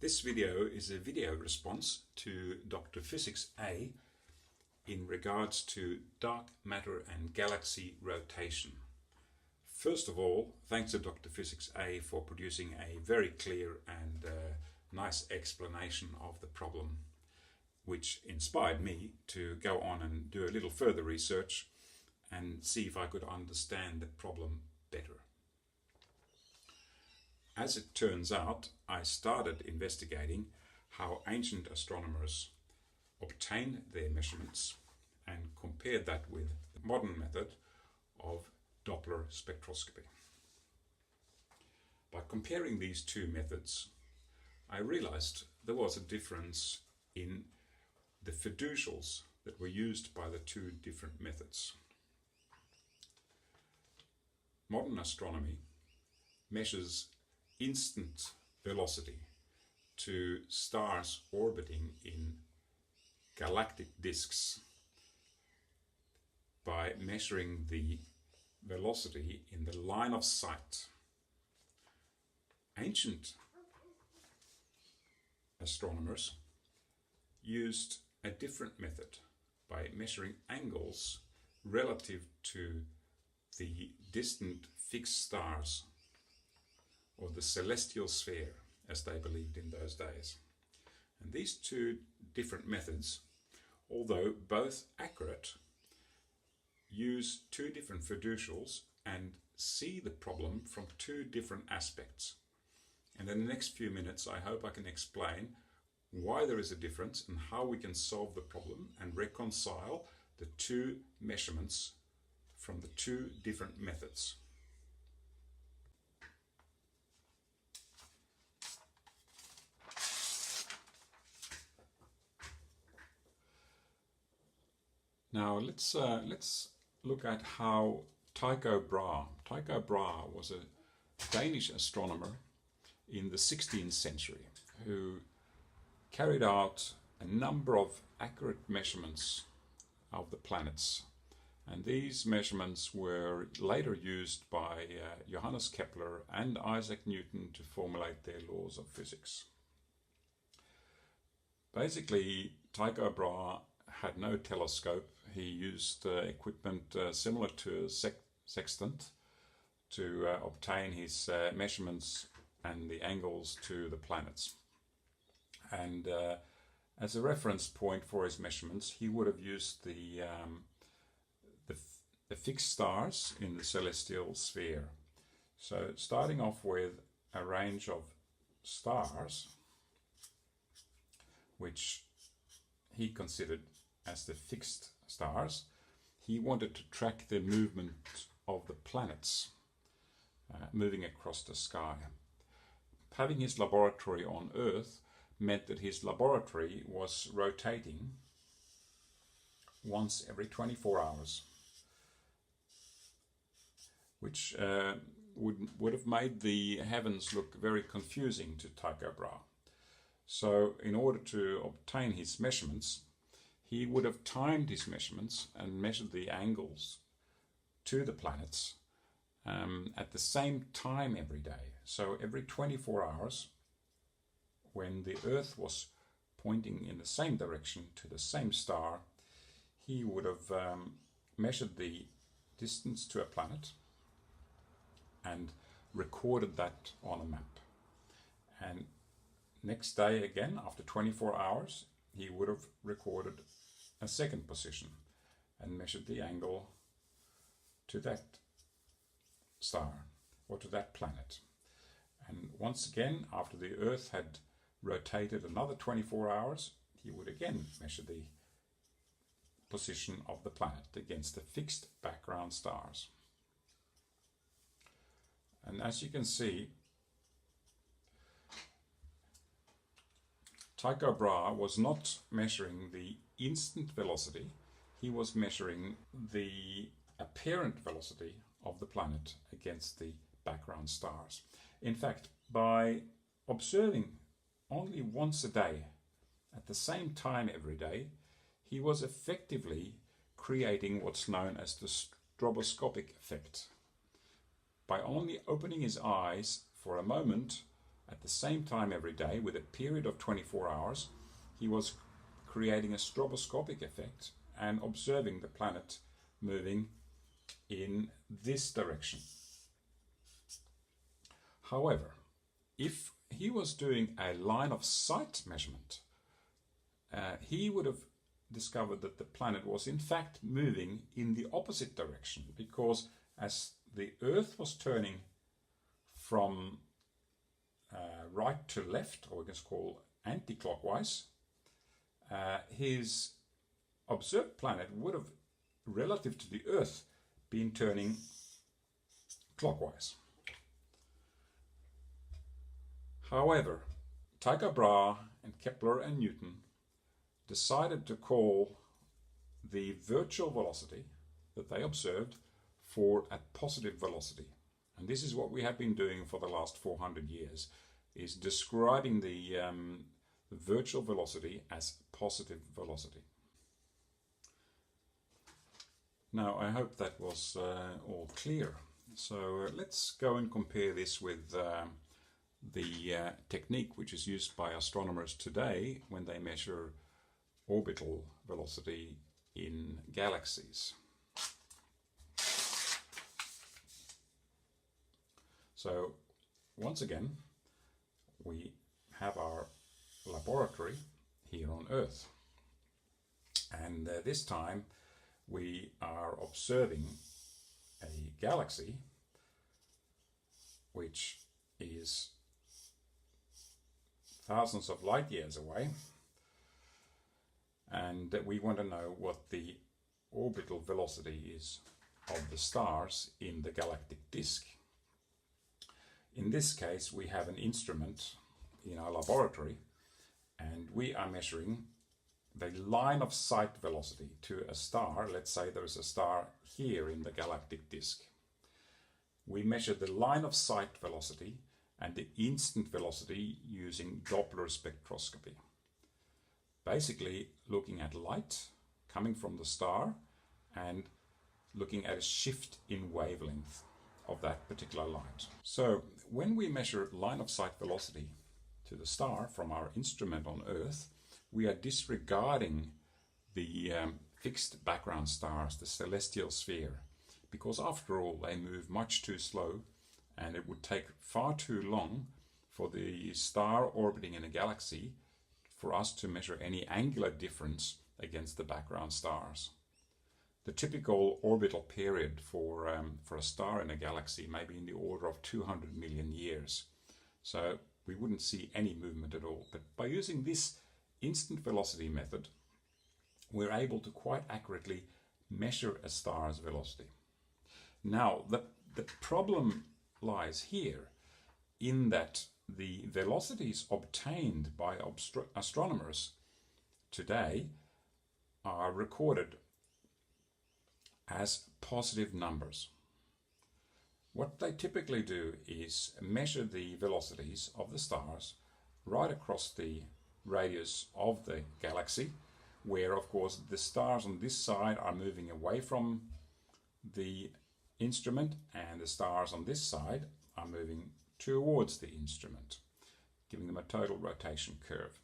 This video is a video response to Dr. Physics A in regards to dark matter and galaxy rotation. First of all, thanks to Dr. Physics A for producing a very clear and nice explanation of the problem, which inspired me to go on and do a little further research and see if I could understand the problem better. As it turns out, I started investigating how ancient astronomers obtained their measurements and compared that with the modern method of Doppler spectroscopy. By comparing these two methods, I realized there was a difference in the fiducials that were used by the two different methods. Modern astronomy measures instant velocity to stars orbiting in galactic disks by measuring the velocity in the line of sight. Ancient astronomers used a different method by measuring angles relative to the distant fixed stars, or the celestial sphere, as they believed in those days. And these two different methods, although both accurate, use two different fiducials and see the problem from two different aspects. And in the next few minutes, I hope I can explain why there is a difference and how we can solve the problem and reconcile the two measurements from the two different methods. Now let's look at how Tycho Brahe was a Danish astronomer in the 16th century who carried out a number of accurate measurements of the planets, and these measurements were later used by Johannes Kepler and Isaac Newton to formulate their laws of physics. Basically, Tycho Brahe had no telescope. He used equipment similar to a sextant to obtain his measurements and the angles to the planets. And as a reference point for his measurements, he would have used the fixed stars in the celestial sphere. So starting off with a range of stars, which he considered as the fixed stars, he wanted to track the movement of the planets moving across the sky. Having his laboratory on Earth meant that his laboratory was rotating once every 24 hours, which would have made the heavens look very confusing to Tycho Brahe. So in order to obtain his measurements, he would have timed his measurements and measured the angles to the planets at the same time every day. So every 24 hours, when the Earth was pointing in the same direction to the same star, he would have measured the distance to a planet and recorded that on a map. And next day again, after 24 hours, he would have recorded a second position and measured the angle to that star or to that planet. And once again, after the Earth had rotated another 24 hours, he would again measure the position of the planet against the fixed background stars. And as you can see, Tycho Brahe was not measuring the instant velocity, he was measuring the apparent velocity of the planet against the background stars. In fact, by observing only once a day, at the same time every day, he was effectively creating what's known as the stroboscopic effect. By only opening his eyes for a moment at the same time every day with a period of 24 hours, he was creating a stroboscopic effect and observing the planet moving in this direction. However, if he was doing a line of sight measurement, he would have discovered that the planet was in fact moving in the opposite direction, because as the Earth was turning from right to left, or we can call anti-clockwise, his observed planet would have, relative to the Earth, been turning clockwise. However, Tycho Brahe and Kepler and Newton decided to call the virtual velocity that they observed for a positive velocity. And this is what we have been doing for the last 400 years, is describing the virtual velocity as positive velocity. Now, I hope that was all clear. So let's go and compare this with the technique which is used by astronomers today when they measure orbital velocity in galaxies. So once again, we have our laboratory here on Earth, and this time we are observing a galaxy which is thousands of light years away, and we want to know what the orbital velocity is of the stars in the galactic disk. In this case, we have an instrument in our laboratory, and we are measuring the line of sight velocity to a star. Let's say there is a star here in the galactic disk. We measure the line of sight velocity and the instant velocity using Doppler spectroscopy. Basically looking at light coming from the star and looking at a shift in wavelength of that particular light. So when we measure line of sight velocity to the star from our instrument on Earth, we are disregarding the fixed background stars, the celestial sphere, because after all they move much too slow, and it would take far too long for the star orbiting in a galaxy for us to measure any angular difference against the background stars. The typical orbital period for a star in a galaxy may be in the order of 200 million years. So we wouldn't see any movement at all. But by using this instant velocity method, we're able to quite accurately measure a star's velocity. Now, the problem lies here in that the velocities obtained by astronomers today are recorded as positive numbers. What they typically do is measure the velocities of the stars right across the radius of the galaxy, where of course the stars on this side are moving away from the instrument and the stars on this side are moving towards the instrument, giving them a total rotation curve.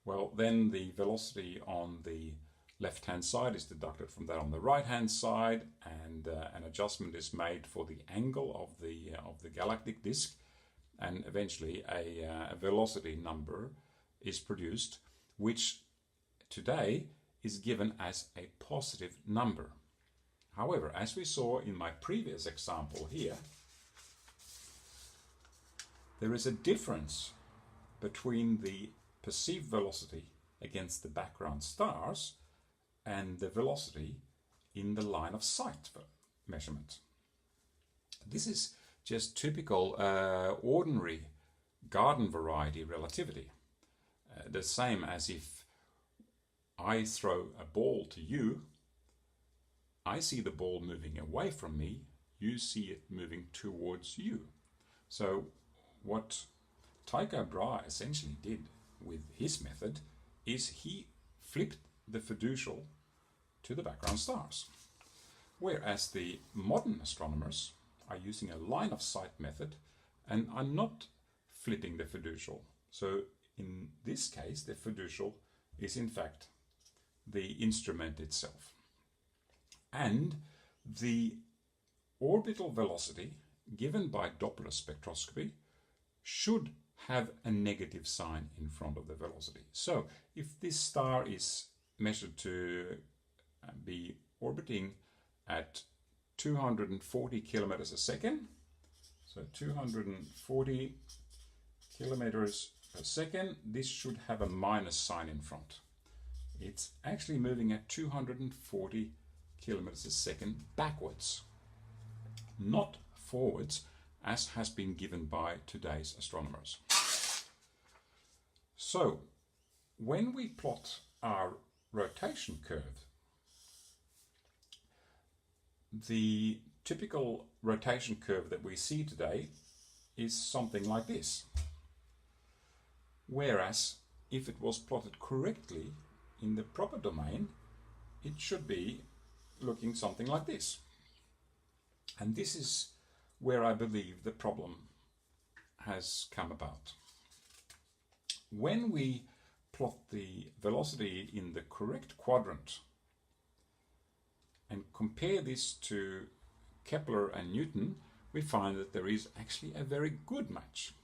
Well, then the velocity on the left-hand side is deducted from that on the right-hand side, and an adjustment is made for the angle of the galactic disk, and eventually a velocity number is produced, which today is given as a positive number. However, as we saw in my previous example here, there is a difference between the perceived velocity against the background stars and the velocity in the line of sight measurement. This is just typical ordinary garden variety relativity. The same as if I throw a ball to you, I see the ball moving away from me, you see it moving towards you. So what Tycho Brahe essentially did with his method is he flipped the fiducial to the background stars, whereas the modern astronomers are using a line of sight method and are not flipping the fiducial. So in this case, the fiducial is in fact the instrument itself. And the orbital velocity given by Doppler spectroscopy should have a negative sign in front of the velocity. So if this star is measured to be orbiting at 240 kilometers a second, so 240 kilometers per second, this should have a minus sign in front. It's actually moving at 240 kilometers a second backwards, not forwards, as has been given by today's astronomers. So when we plot our rotation curve, the typical rotation curve that we see today is something like this. Whereas if it was plotted correctly in the proper domain, it should be looking something like this. And this is where I believe the problem has come about. When we plot the velocity in the correct quadrant and compare this to Kepler and Newton, we find that there is actually a very good match.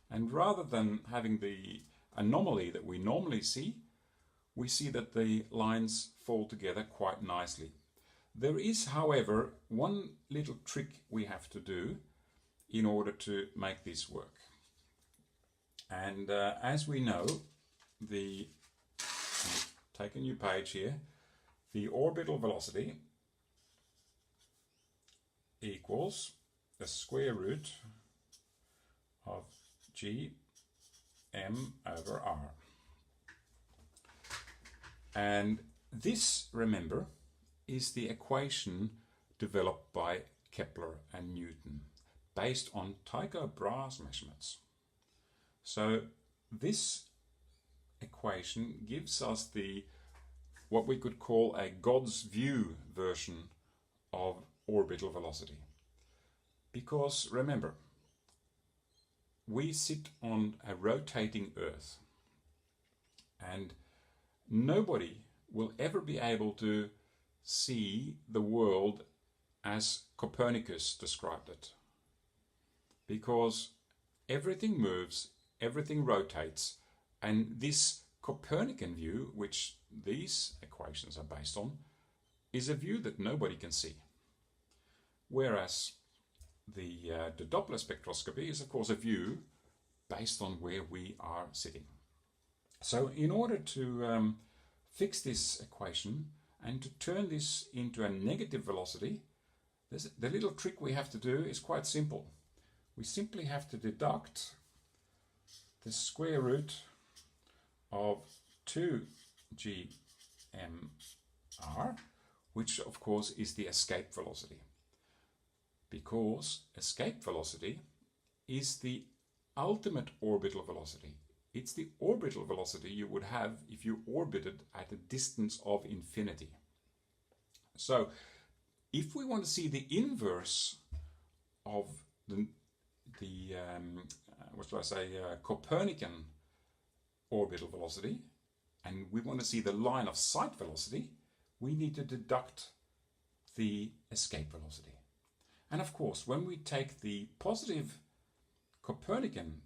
And rather than having the anomaly that we normally see, we see that the lines fall together quite nicely. There is, however, one little trick we have to do in order to make this work. And as we know, take a new page here, the orbital velocity equals the square root of g m over r. And this, remember, is the equation developed by Kepler and Newton based on Tycho Brahe's measurements. So this equation gives us what we could call a God's view version of orbital velocity. Because remember, we sit on a rotating Earth, and nobody will ever be able to see the world as Copernicus described it. Because everything moves, everything rotates, and this Copernican view, which these equations are based on, is a view that nobody can see. Whereas the Doppler spectroscopy is of course a view based on where we are sitting. So in order to fix this equation and to turn this into a negative velocity, the little trick we have to do is quite simple. We simply have to deduct the square root of 2gmr, which of course is the escape velocity. Because escape velocity is the ultimate orbital velocity. It's the orbital velocity you would have if you orbited at a distance of infinity. So if we want to see the inverse of the Copernican orbital velocity, and we want to see the line of sight velocity, we need to deduct the escape velocity. And of course, when we take the positive Copernican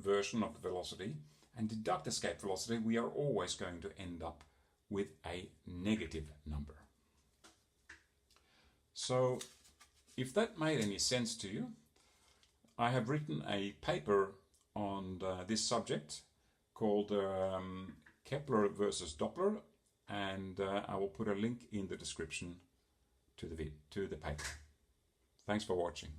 version of the velocity and deduct escape velocity, we are always going to end up with a negative number. So if that made any sense to you, I have written a paper on this subject called Kepler versus Doppler, and I will put a link in the description to the paper. Thanks for watching.